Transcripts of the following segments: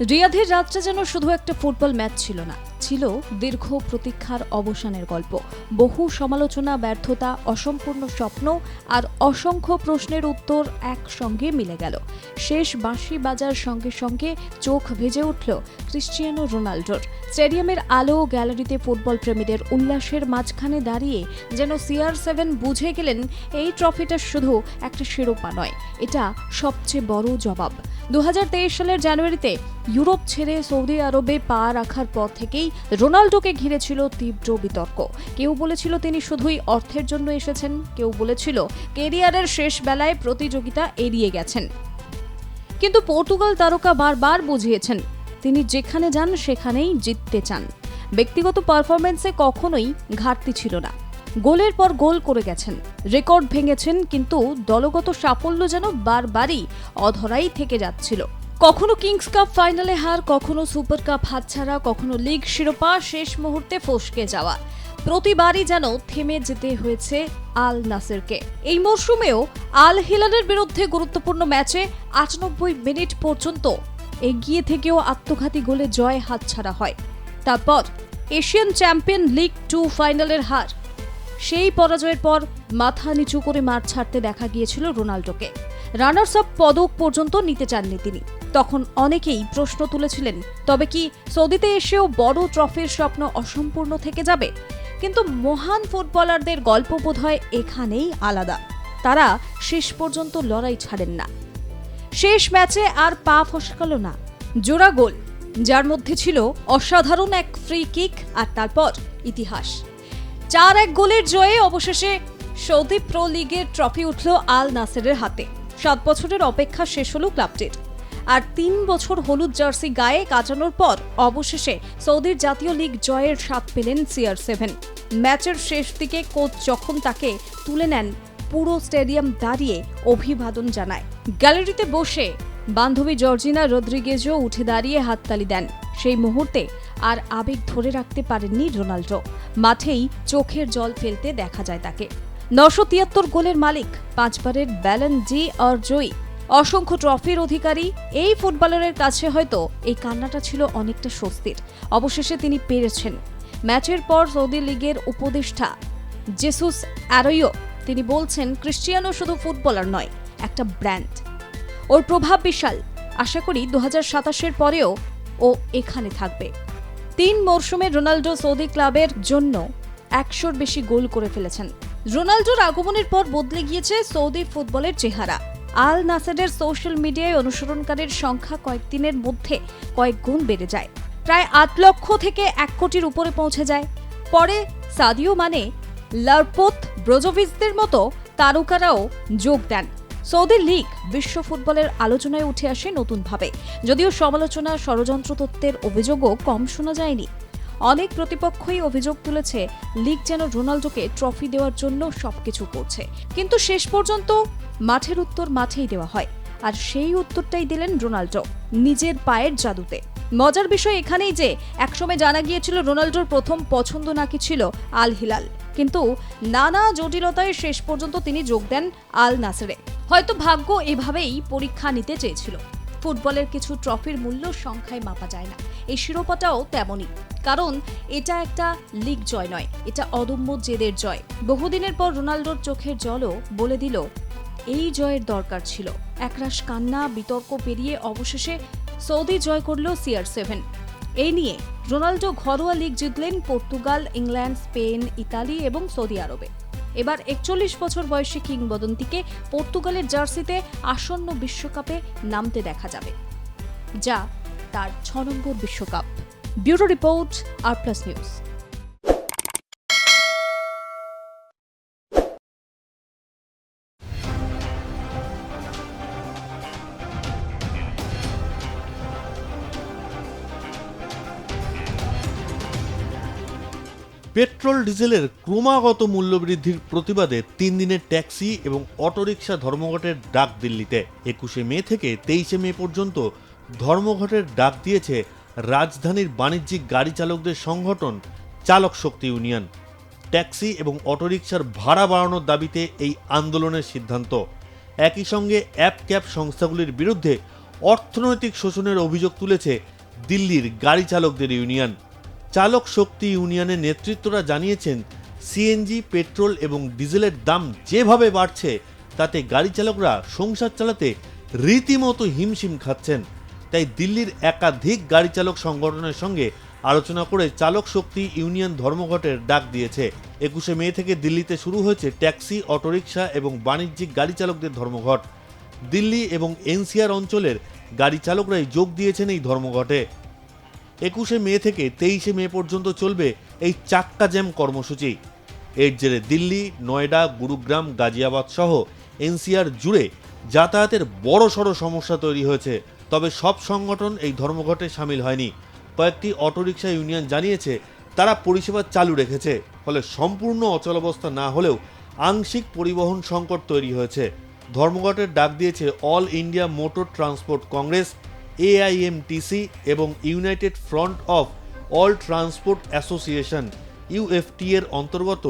রিয়াদের রাতটা যেন শুধু একটা ফুটবল ম্যাচ ছিল না, ছিল দীর্ঘ প্রতীক্ষার অবসানের গল্প। বহু সমালোচনা, ব্যর্থতা, অসম্পূর্ণ স্বপ্ন আর অসংখ্য প্রশ্নের উত্তর একসঙ্গে মিলে গেল। শেষ বাঁশি বাজার সঙ্গে সঙ্গে চোখ ভেজে উঠল ক্রিশ্চিয়ানো রোনাল্ডোর। স্টেডিয়ামের আলো, গ্যালারিতে ফুটবল প্রেমীদের উল্লাসের মাঝখানে দাঁড়িয়ে যেন CR7 বুঝে গেলেন এই ট্রফিটা শুধু একটা শিরোপা নয়, এটা সবচেয়ে বড় জবাব। 2023 সালের জানুয়ারিতে ইউরোপ ছেড়ে সৌদি আরবে পা রাখার পর থেকেই রোনাল্ডোকে ঘিরেছিল তীব্র বিতর্ক। কেউ বলেছিল তিনি শুধুই অর্থের জন্য এসেছেন, কেউ বলেছিল ক্যারিয়ারের শেষ বেলায় প্রতিযোগিতা এড়িয়ে গেছেন। কিন্তু পর্তুগাল তারকা বারবার বুঝিয়েছেন তিনি যেখানে যান সেখানেই জিততে চান। ব্যক্তিগত পারফরম্যান্সে কখনোই ঘাটতি ছিল না, গোলের পর গোল করে গেছেন, রেকর্ড ভেঙেছেন, কিন্তু দলগত সাফল্য যেন বারবারই অধরাই থেকে যাচ্ছিল। কখনো কিংস কাপ ফাইনালে হার, কখনো সুপার কাপ হাতছাড়া, কখনো লিগ শিরোপা শেষ মুহূর্তে ফসকে যাওয়া। প্রতিবারই যেন থেমে যেতে হয়েছে আল নাসেরকে। এই মরশুমেও আল হিলালের বিরুদ্ধে গুরুত্বপূর্ণ ম্যাচে ৯৮ মিনিট পর্যন্ত এগিয়ে থেকেও আত্মঘাতী গোলে জয় হাতছাড়া হয়। তারপর এশিয়ান চ্যাম্পিয়ন লিগ 2 ফাইনালের হার। সেই পরাজয়ের পর মাথা নিচু করে মাঠ ছাড়তে দেখা গিয়েছিল রোনাল্ডোকে। রানার্স আপ পদক পর্যন্ত নিতে চাননি তিনি। তখন অনেকেই প্রশ্ন তুলেছিলেন, তবে কি সৌদিতে এসেও বড় ট্রফির স্বপ্ন অসম্পূর্ণ থেকে যাবে? কিন্তু মহান ফুটবলারদের গল্প বোধহয় এখানেই আলাদা। তারা শেষ পর্যন্ত লড়াই ছাড়েন না। শেষ ম্যাচে আর পা ফসকাল না, জোড়া গোল, যার মধ্যে ছিল অসাধারণ এক ফ্রি কিক, আর তারপর ইতিহাস। ৪-১ গোলের জয়ে অবশেষে সৌদি প্রো লিগের ট্রফি উঠল আল নাসেরের হাতে। ৭ বছরের অপেক্ষা শেষ হল ক্লাবটির। আর ৩ বছর হলুদ জার্সি গায়ে কাটানোর পর অবশেষে সৌদির জাতীয় লিগ জয়ের স্বাদ পেলেন CR7। ম্যাচের শেষ দিকে কোচ যখন তাকে তুলে নেন, পুরো স্টেডিয়াম দাঁড়িয়ে অভিবাদন জানায়। গ্যালারিতে বসে বান্ধবী জর্জিনা রদ্রিগেজও উঠে দাঁড়িয়ে হাততালি দেন। সেই মুহূর্তে আর আবেগ ধরে রাখতে পারেননি রোনাল্ডো। মাঠেই চোখের জল ফেলতে দেখা যায় তাকে। ৯৭৩ গোলের মালিক, ৫ বারের ব্যালন ডি অর জয়ী, অসংখ্য ট্রফির অধিকারী এই ফুটবলারের কাছে হয়তো এই কান্নাটা ছিল অনেকটা স্বস্তির। অবশেষে তিনি পেরেছেন। ম্যাচের পর সৌদি লিগের উপদেষ্টা জেসুস অ্যারোয়ো তিনি বলছেন, ক্রিশ্চিয়ানো শুধু ফুটবলার নয়, একটা ব্র্যান্ড। ওর প্রভাব বিশাল। আশা করি ২০২৭-এর পরেও ও এখানে থাকবে। ৩ মরশুমে রোনাল্ডো সৌদি ক্লাবের জন্য ১০০-র বেশি গোল করে ফেলেছেন। রোনাল্ডোর আগমনের পর বদলে গিয়েছে সৌদি ফুটবলের চেহারা। আল নাসেরের সোশ্যাল মিডিয়ায় অনুসরণকারীর সংখ্যা কয়েকদিনের মধ্যে কয়েক গুণ বেড়ে যায়। প্রায় ৮ লক্ষ থেকে ১ কোটির উপরে পৌঁছে যায়। পরে সাদিও মানে, লারপোত, ব্রোজোভিচদের মতো তারকারাও যোগ দেন। সৌদি লিগ বিশ্ব ফুটবলের আলোচনায় উঠে আসে নতুনভাবে। যদিও সমালোচনা, ষড়যন্ত্র তত্ত্বের অভিযোগও কম শোনা যায়নি। অনেক প্রতিপক্ষই অভিযোগ তুলেছে লিগ যেন রোনাল্ডোকে ট্রফি দেওয়ার জন্য সবকিছু করছে, কিন্তু শেষ পর্যন্ত মাঠের উত্তর মাঠেই দেওয়া হয়। আর সেই উত্তরটাই দিলেন রোনাল্ডো নিজের পায়ের জাদুতে। মজার বিষয় এখানেই যে একসময় জানা গিয়েছিল রোনাল্ডোর প্রথম পছন্দ নাকি ছিল আল হিলাল, কিন্তু নানা জটিলতায় শেষ পর্যন্ত তিনি যোগ দেন আল নাসেরে। হয়তো ভাগ্য এভাবেই পরীক্ষা নিতে চেয়েছিল। ফুটবলের কিছু ট্রফির মূল্য সংখ্যায় মাপা যায় না। এই শিরোপাটাও তেমনই, কারণ এটা একটা লিগ জয় নয়, এটা অদম্য জেদের জয়। বহুদিনের পর রোনাল্ডোর চোখের জলও বলে দিল এই জয়ের দরকার ছিল। একরাশ কান্না, বিতর্ক পেরিয়ে অবশেষে সৌদি জয় করল CR7। এই নিয়ে রোনাল্ডো ঘরোয়া লিগ জিতলেন পর্তুগাল, ইংল্যান্ড, স্পেন, ইতালি এবং সৌদি আরবে। এবার ৪১ বছর বয়সী কিংবদন্তিকে পর্তুগালের জার্সিতে আসন্ন বিশ্বকাপে নামতে দেখা যাবে, যা তার ৬ নম্বর বিশ্বকাপ। ব্যুরো রিপোর্ট, আর প্লাস নিউজ। পেট্রোল ডিজেলের ক্রমাগত মূল্যবৃদ্ধির প্রতিবাদে ৩ দিনের ট্যাক্সি এবং অটোরিকশা ধর্মঘটের ডাক দিল্লিতে। ২১শে মে থেকে ২৩শে মে পর্যন্ত ধর্মঘটের ডাক দিয়েছে রাজধানীর বাণিজ্যিক গাড়ি চালকদের সংগঠন চালক শক্তি ইউনিয়ন। ট্যাক্সি এবং অটোরিকশার ভাড়া বাড়ানোর দাবিতে এই আন্দোলনের সিদ্ধান্ত। একই সঙ্গে অ্যাপ ক্যাব সংস্থাগুলির বিরুদ্ধে অর্থনৈতিক শোষণের অভিযোগ তুলেছে দিল্লির গাড়ি চালকদের ইউনিয়ন। চালক শক্তি ইউনিয়নের নেতৃত্বরা জানিয়েছেন, সিএনজি, পেট্রোল এবং ডিজেলের দাম যেভাবে বাড়ছে তাতে গাড়ি চালকরা সংসার চালাতে রীতিমতো হিমশিম খাচ্ছেন। তাই দিল্লির একাধিক গাড়ি চালক সংগঠনের সঙ্গে আলোচনা করে চালক শক্তি ইউনিয়ন ধর্মঘটের ডাক দিয়েছে। 21শে মে থেকে দিল্লিতে শুরু হয়েছে ট্যাক্সি, অটোরিকশা এবং বাণিজ্যিক গাড়ি চালকদের ধর্মঘট। দিল্লি এবং এনসিআর অঞ্চলের গাড়ি চালকরাই যোগ দিয়েছেন এই ধর্মঘটে। 21শে মে থেকে 23শে মে পর্যন্ত চলবে এই চাক্কা জ্যাম কর্মসূচি। এর জেরে দিল্লি, নয়ডা, গুরুগ্রাম, গাজিয়াবাদ সহ এনসিআর জুড়ে যাতায়াতের বড়সড় সমস্যা তৈরি হয়েছে। তবে সব সংগঠন এই ধর্মঘটে সামিল হয়নি। কয়েকটি অটোরিকশা ইউনিয়ন জানিয়েছে তারা পরিষেবা চালু রেখেছে, ফলে সম্পূর্ণ অচলাবস্থা না হলেও আংশিক পরিবহন সংকট তৈরি হয়েছে। ধর্মঘটের ডাক দিয়েছে all India motor transport Congress, AIMTC এবং united front of all transport association UFT এর অন্তর্গত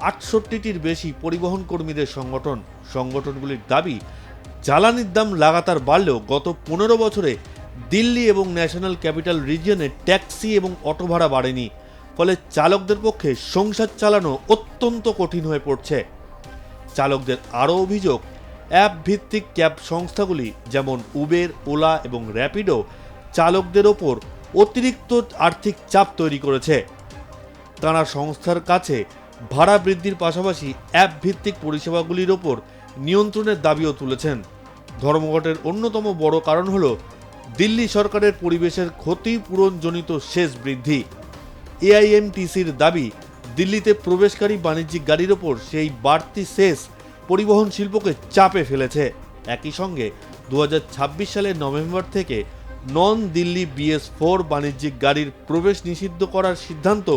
68টির বেশি পরিবহন কর্মীদের সংগঠন। সংগঠনগুলির দাবি, জ্বালানির দাম লাগাতার বাড়লেও গত 15 বছরে দিল্লি এবং ন্যাশনাল ক্যাপিটাল রিজিয়নে ট্যাক্সি এবং অটো ভাড়া বাড়েনি, ফলে চালকদের পক্ষে সংসার চালানো অত্যন্ত কঠিন হয়ে পড়ছে। চালকদের আরও অভিযোগ, অ্যাপ ভিত্তিক ক্যাব সংস্থাগুলি যেমন উবের, ওলা এবং র্যাপিডো চালকদের ওপর অতিরিক্ত আর্থিক চাপ তৈরি করেছে। তারা সংস্থার কাছে ভাড়া বৃদ্ধির পাশাপাশি অ্যাপ ভিত্তিক পরিষেবাগুলির ওপর নিয়ন্ত্রণের দাবিও তুলেছেন। ধর্মঘটের অন্যতম বড় কারণ হল দিল্লি সরকারের পরিবেশের ক্ষতিপূরণজনিত সেস বৃদ্ধি। এআইএমটিসির দাবি, দিল্লিতে প্রবেশকারী বাণিজ্যিক গাড়ির ওপর সেই বাড়তি সেস পরিবহন শিল্পকে চাপে ফেলেছে। একই সঙ্গে 2026 সালের নভেম্বর থেকে নন দিল্লি BS4 বাণিজ্যিক গাড়ির প্রবেশ নিষিদ্ধ করার সিদ্ধান্ত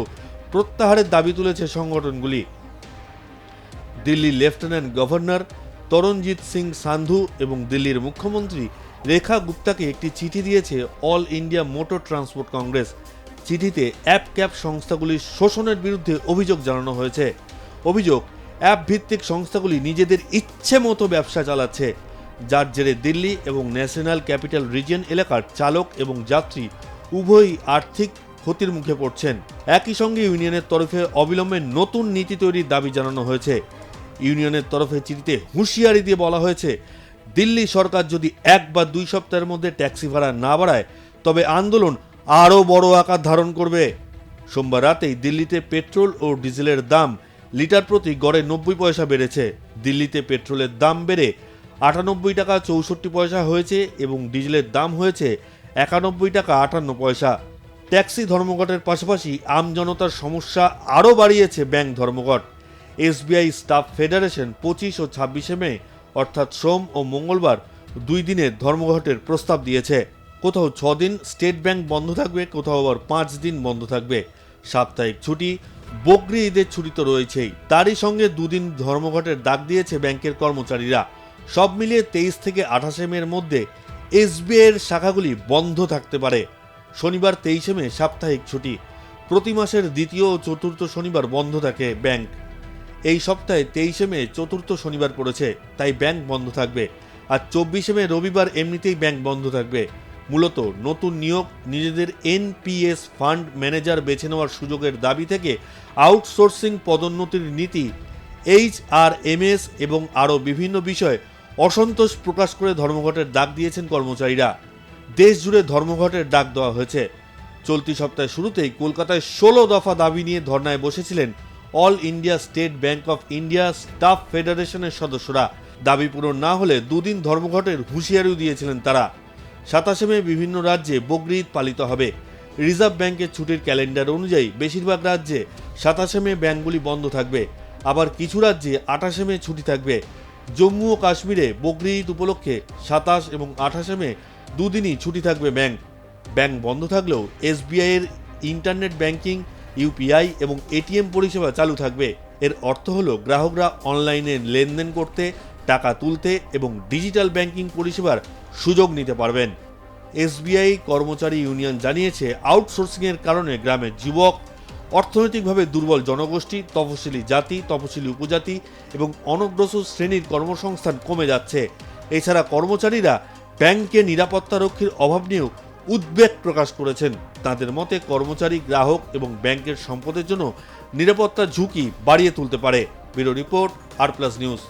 প্রত্যাহারের দাবি তুলেছে সংগঠনগুলি। দিল্লির লেফটেন্যান্ট গভর্নর তরণজিৎ সিং সান্ধু এবং দিল্লির মুখ্যমন্ত্রী রেখা গুপ্তাকে একটি চিঠি দিয়েছে all India motor transport Congress. চিঠিতে অ্যাপ ক্যাব সংস্থাগুলির শোষণের বিরুদ্ধে অভিযোগ জানানো হয়েছে। অভিযোগ, অ্যাপ ভিত্তিক সংস্থাগুলি নিজেদের ইচ্ছে মতো ব্যবসা চালাচ্ছে, যার জেরে দিল্লি এবং ন্যাশনাল ক্যাপিটাল রিজিয়ন এলাকার চালক এবং যাত্রী উভয়ই আর্থিক ক্ষতির মুখে পড়ছেন। একই সঙ্গে ইউনিয়নের তরফে অবিলম্বে নতুন নীতি তৈরির দাবি জানানো হয়েছে। ইউনিয়নের তরফে চিঠিতে হুঁশিয়ারি দিয়ে বলা হয়েছে, দিল্লি সরকার যদি 1 বা 2 সপ্তাহের মধ্যে ট্যাক্সি ভাড়া না বাড়ায় তবে আন্দোলন আরও বড় আকার ধারণ করবে। সোমবার রাতেই দিল্লিতে পেট্রোল ও ডিজেলের দাম লিটার প্রতি গড়ে 90 পয়সা বেড়েছে। দিল্লিতে পেট্রোলের দাম বেড়ে 98 টাকা 64 পয়সা হয়েছে এবং ডিজেলের দাম হয়েছে 91 টাকা 58 পয়সা। ট্যাক্সি ধর্মঘটের পাশাপাশি আমজনতার সমস্যা আরও বাড়িয়েছে ব্যাংক ধর্মঘট। এসবিআই স্টাফ ফেডারেশন 25 ও 26শে মে অর্থাৎ সোম ও মঙ্গলবার 2 দিনের ধর্মঘটের প্রস্তাব দিয়েছে। কোথাও 6 দিন স্টেট ব্যাংক বন্ধ থাকবে, কোথাও আবার 5 দিন বন্ধ থাকবে। সাপ্তাহিক ছুটি, বকরি ঈদের ছুটি তো রয়েছেই, তারই সঙ্গে 2 দিন ধর্মঘটের ডাক দিয়েছে ব্যাংকের কর্মচারীরা। সব মিলিয়ে 23 থেকে 28শে মের মধ্যে এসবিআই এর শাখাগুলি বন্ধ থাকতে পারে। শনিবার 23শে মে সাপ্তাহিক ছুটি, প্রতি মাসের দ্বিতীয় ও চতুর্থ শনিবার বন্ধ থাকে ব্যাংক। এই সপ্তাহে 23শে মে চতুর্থ শনিবার পড়েছে, তাই ব্যাংক বন্ধ থাকবে। আর 24শে মে রবিবার এমনিতেই ব্যাংক বন্ধ থাকবে। মূলত নতুন নিয়োগ, নিজেদের এনপিএস ফান্ড ম্যানেজার বেছে নেওয়ার সুযোগের দাবি থেকে আউটসোর্সিং পদোন্নতির নীতি, HRMS এবং আরও বিভিন্ন বিষয়ে অসন্তোষ প্রকাশ করে ধর্মঘটের ডাক দিয়েছেন কর্মচারীরা। দেশ জুড়ে ধর্মঘটের ডাক দেওয়া হয়েছে। চলতি সপ্তাহের শুরুতেই কলকাতায় 16 দফা দাবি নিয়ে ধর্নায় বসেছিলেন all India state bank of India staff ফেডারেশনের সদস্যরা। দাবি পূরণ না হলে 2 দিন ধর্মঘটের হুঁশিয়ারিও দিয়েছিলেন তারা। 27শে মে বিভিন্ন রাজ্যে বকরি ঈদ পালিত হবে। রিজার্ভ ব্যাংকের ছুটির ক্যালেন্ডার অনুযায়ী বেশিরভাগ রাজ্যে 27শে মে ব্যাংকগুলি বন্ধ থাকবে, আবার কিছু রাজ্যে 28শে মে ছুটি থাকবে। জম্মু ও কাশ্মীরে বকরি ঈদ উপলক্ষে 27 এবং 28শে মে 2 দিনই ছুটি থাকবে ব্যাংক। ব্যাংক বন্ধ থাকলেও এসবিআই এর ইন্টারনেট ব্যাংকিং, ইউপিআই এবং এটিএম পরিষেবা চালু থাকবে। এর অর্থ হলো গ্রাহকরা অনলাইনে লেনদেন করতে, টাকা তুলতে এবং ডিজিটাল ব্যাংকিং পরিষেবার সুযোগ নিতে পারবেন। এসবিআই কর্মচারী ইউনিয়ন জানিয়েছে, আউটসোর্সিংয়ের কারণে গ্রামের যুবক, অর্থনৈতিকভাবে দুর্বল জনগোষ্ঠী, তফসিলি জাতি, তফসিলি উপজাতি এবং অনগ্রসর শ্রেণীর কর্মসংস্থান কমে যাচ্ছে। এছাড়া কর্মচারীরা ব্যাংকে নিরাপত্তা রক্ষীর অভাব নিয়েও উদ্বেগ প্রকাশ করেছেন। তাদের মতে কর্মচারী, গ্রাহক এবং ব্যাংকের সম্পদের জন্য নিরাপত্তার ঝুঁকি বাড়িয়ে তুলতে পারে। ব্যুরো রিপোর্ট, আর প্লাস নিউজ।